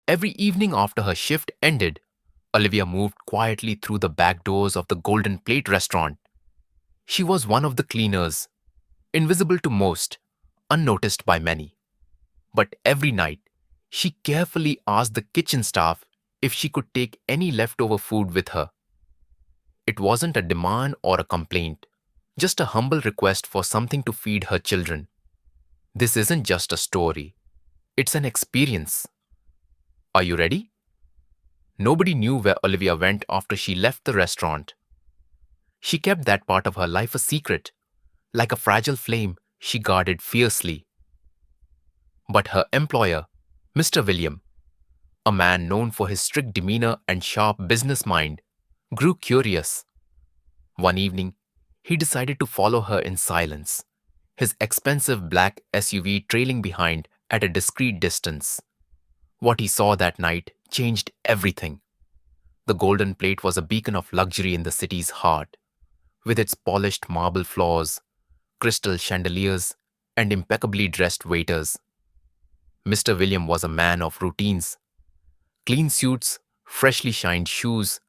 Every evening after her shift ended, Olivia moved quietly through the back doors of the Golden Plate restaurant. She was one of the cleaners, invisible to most, unnoticed by many. But every night, she carefully asked the kitchen staff if she could take any leftover food with her. It wasn't a demand or a complaint, just a humble request for something to feed her children. This isn't just a story, it's an experience. Are you ready? Nobody knew where Olivia went after she left the restaurant. She kept that part of her life a secret, like a fragile flame she guarded fiercely. But her employer, Mr. William, a man known for his strict demeanor and sharp business mind, grew curious. One evening, he decided to follow her in silence, his expensive black SUV trailing behind at a discreet distance. What he saw that night changed everything. The Golden Plate was a beacon of luxury in the city's heart, with its polished marble floors, crystal chandeliers, and impeccably dressed waiters. Mr. William was a man of routines: clean suits, freshly shined shoes,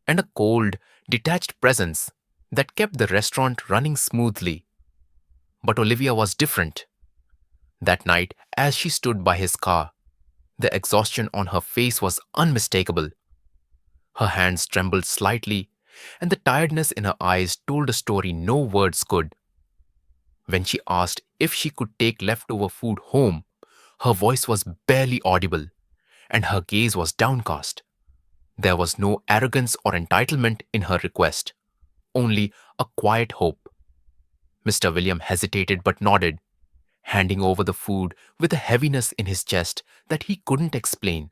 and a cold, detached presence that kept the restaurant running smoothly. But Olivia was different. That night, as she stood by his car, the exhaustion on her face was unmistakable. Her hands trembled slightly, and the tiredness in her eyes told a story no words could. When she asked if she could take leftover food home, her voice was barely audible, and her gaze was downcast. There was no arrogance or entitlement in her request, only a quiet hope. Mr. William hesitated but nodded, handing over the food with a heaviness in his chest that he couldn't explain.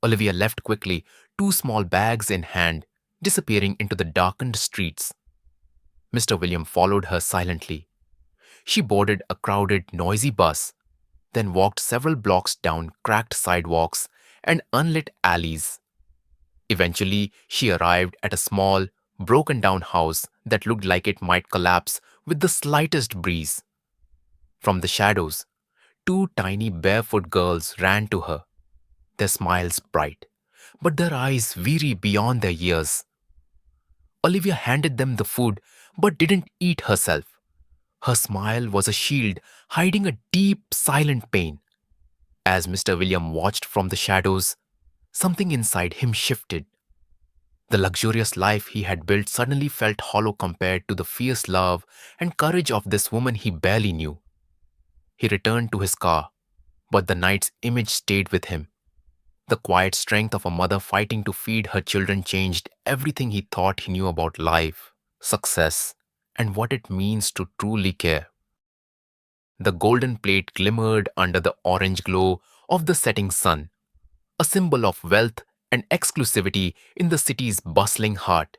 Olivia left quickly, two small bags in hand, disappearing into the darkened streets. Mr. William followed her silently. She boarded a crowded, noisy bus, then walked several blocks down cracked sidewalks and unlit alleys. Eventually, she arrived at a small, broken down house that looked like it might collapse with the slightest breeze. From the shadows, two tiny barefoot girls ran to her, their smiles bright, but their eyes weary beyond their years. Olivia handed them the food but didn't eat herself. Her smile was a shield hiding a deep, silent pain. As Mr. William watched from the shadows, something inside him shifted. The luxurious life he had built suddenly felt hollow compared to the fierce love and courage of this woman he barely knew. He returned to his car, but the night's image stayed with him. The quiet strength of a mother fighting to feed her children changed everything he thought he knew about life, success, and what it means to truly care. The Golden Plate glimmered under the orange glow of the setting sun, a symbol of wealth and exclusivity in the city's bustling heart.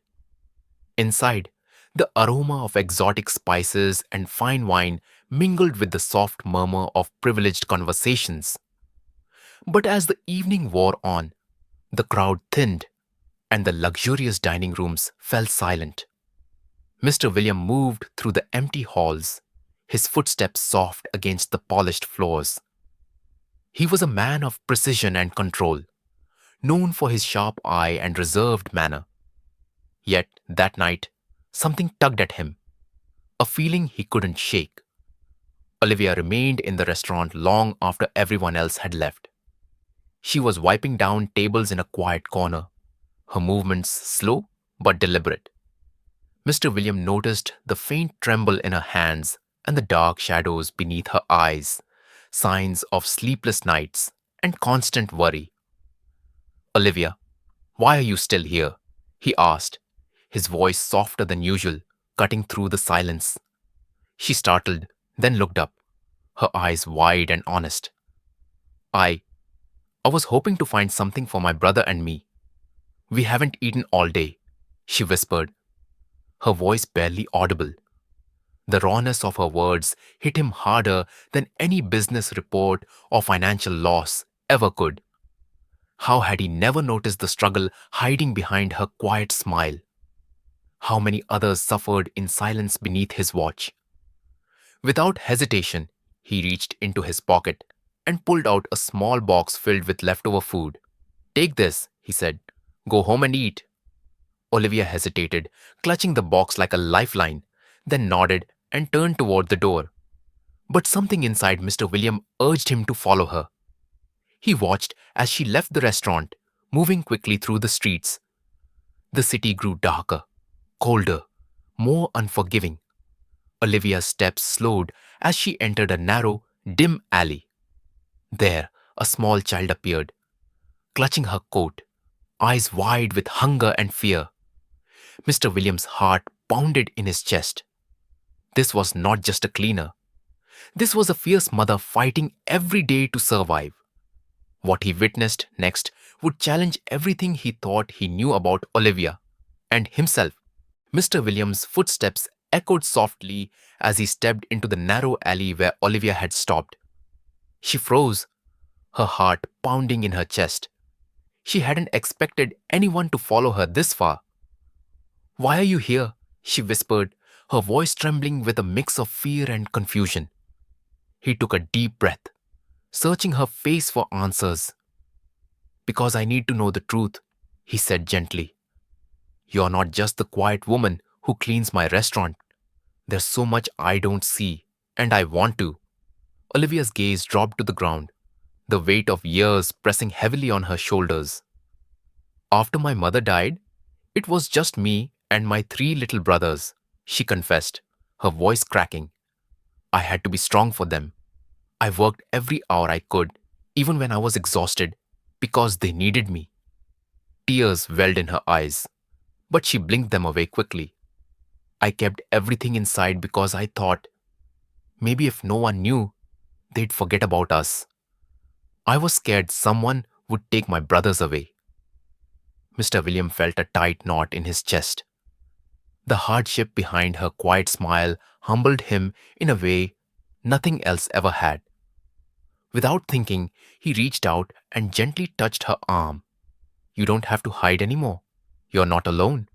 Inside, the aroma of exotic spices and fine wine mingled with the soft murmur of privileged conversations. But as the evening wore on, the crowd thinned and the luxurious dining rooms fell silent. Mr. William moved through the empty halls, his footsteps soft against the polished floors. He was a man of precision and control, known for his sharp eye and reserved manner. Yet that night, something tugged at him, a feeling he couldn't shake. Olivia remained in the restaurant long after everyone else had left. She was wiping down tables in a quiet corner, her movements slow but deliberate. Mr. William noticed the faint tremble in her hands and the dark shadows beneath her eyes, signs of sleepless nights and constant worry. Olivia, why are you still here? He asked, his voice softer than usual, cutting through the silence. She startled, then looked up, her eyes wide and honest. I I was hoping to find something for my brother and me. We haven't eaten all day, she whispered, her voice barely audible. The rawness of her words hit him harder than any business report or financial loss ever could. How had he never noticed the struggle hiding behind her quiet smile? How many others suffered in silence beneath his watch? Without hesitation, he reached into his pocket and pulled out a small box filled with leftover food. Take this, he said. Go home and eat. Olivia hesitated, clutching the box like a lifeline, then nodded and turned toward the door. But something inside Mr. William urged him to follow her. He watched as she left the restaurant, moving quickly through the streets. The city grew darker, colder, more unforgiving. Olivia's steps slowed as she entered a narrow, dim alley. There, a small child appeared, clutching her coat, eyes wide with hunger and fear. Mr. William's heart pounded in his chest. This was not just a cleaner. This was a fierce mother fighting every day to survive. What he witnessed next would challenge everything he thought he knew about Olivia and himself. Mr. Williams' footsteps echoed softly as he stepped into the narrow alley where Olivia had stopped. She froze, her heart pounding in her chest. She hadn't expected anyone to follow her this far. Why are you here? She whispered, her voice trembling with a mix of fear and confusion. He took a deep breath, searching her face for answers. Because I need to know the truth, he said gently. You're not just the quiet woman who cleans my restaurant. There's so much I don't see, and I want to. Olivia's gaze dropped to the ground, the weight of years pressing heavily on her shoulders. After my mother died, it was just me and my 3 little brothers, she confessed, her voice cracking. I had to be strong for them. I worked every hour I could, even when I was exhausted, because they needed me. Tears welled in her eyes, but she blinked them away quickly. I kept everything inside because I thought, maybe if no one knew, they'd forget about us. I was scared someone would take my brothers away. Mr. William felt a tight knot in his chest. The hardship behind her quiet smile humbled him in a way nothing else ever had. Without thinking, he reached out and gently touched her arm. You don't have to hide anymore. You're not alone.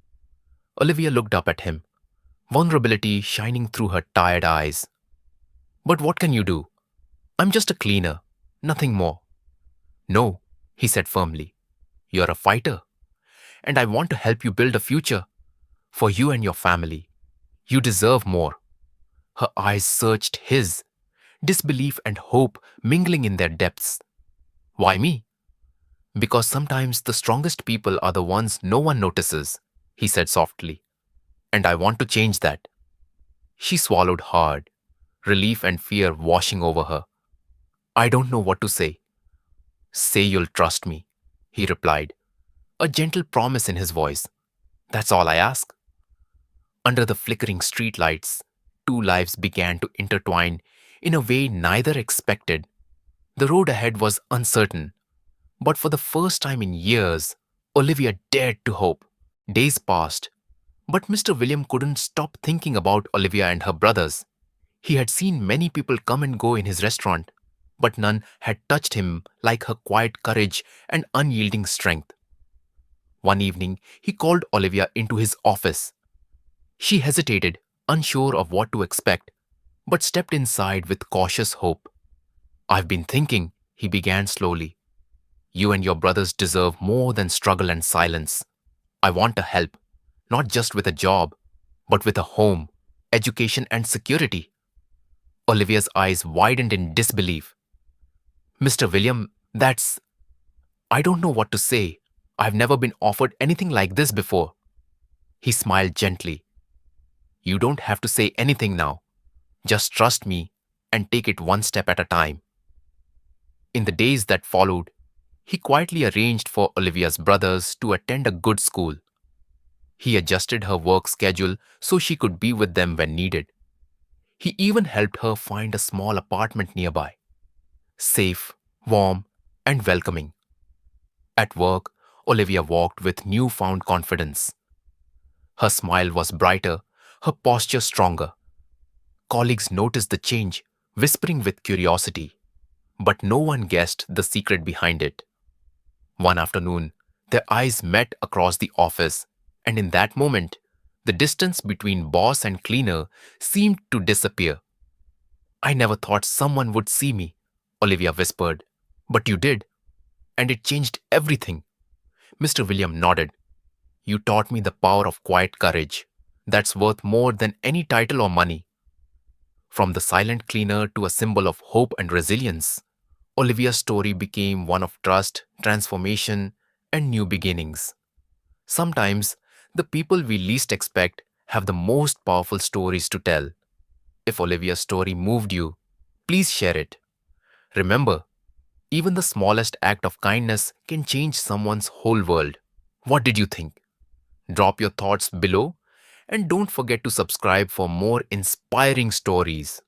Olivia looked up at him, vulnerability shining through her tired eyes. But what can you do? I'm just a cleaner, nothing more. No, he said firmly. You're a fighter, and I want to help you build a future for you and your family. You deserve more. Her eyes searched his, disbelief and hope mingling in their depths. Why me? Because sometimes the strongest people are the ones no one notices, he said softly. And I want to change that. She swallowed hard, relief and fear washing over her. I don't know what to say. Say you'll trust me, he replied, a gentle promise in his voice. That's all I ask. Under the flickering streetlights, 2 lives began to intertwine in a way neither expected. The road ahead was uncertain, but for the first time in years, Olivia dared to hope. Days passed, but Mr. William couldn't stop thinking about Olivia and her brothers. He had seen many people come and go in his restaurant, but none had touched him like her quiet courage and unyielding strength. One evening, he called Olivia into his office. She hesitated, unsure of what to expect, but stepped inside with cautious hope. I've been thinking, he began slowly. You and your brothers deserve more than struggle and silence. I want to help, not just with a job, but with a home, education and security. Olivia's eyes widened in disbelief. Mr. William, I don't know what to say. I've never been offered anything like this before. He smiled gently. You don't have to say anything now. Just trust me and take it one step at a time. In the days that followed, he quietly arranged for Olivia's brothers to attend a good school. He adjusted her work schedule so she could be with them when needed. He even helped her find a small apartment nearby, safe, warm, and welcoming. At work, Olivia walked with newfound confidence. Her smile was brighter, her posture stronger. Colleagues noticed the change, whispering with curiosity, but no one guessed the secret behind it. One afternoon, their eyes met across the office, and in that moment, the distance between boss and cleaner seemed to disappear. I never thought someone would see me, Olivia whispered. But you did, and it changed everything. Mr. William nodded. You taught me the power of quiet courage. That's worth more than any title or money. From the silent cleaner to a symbol of hope and resilience, Olivia's story became one of trust, transformation, and new beginnings. Sometimes, the people we least expect have the most powerful stories to tell. If Olivia's story moved you, please share it. Remember, even the smallest act of kindness can change someone's whole world. What did you think? Drop your thoughts below and don't forget to subscribe for more inspiring stories.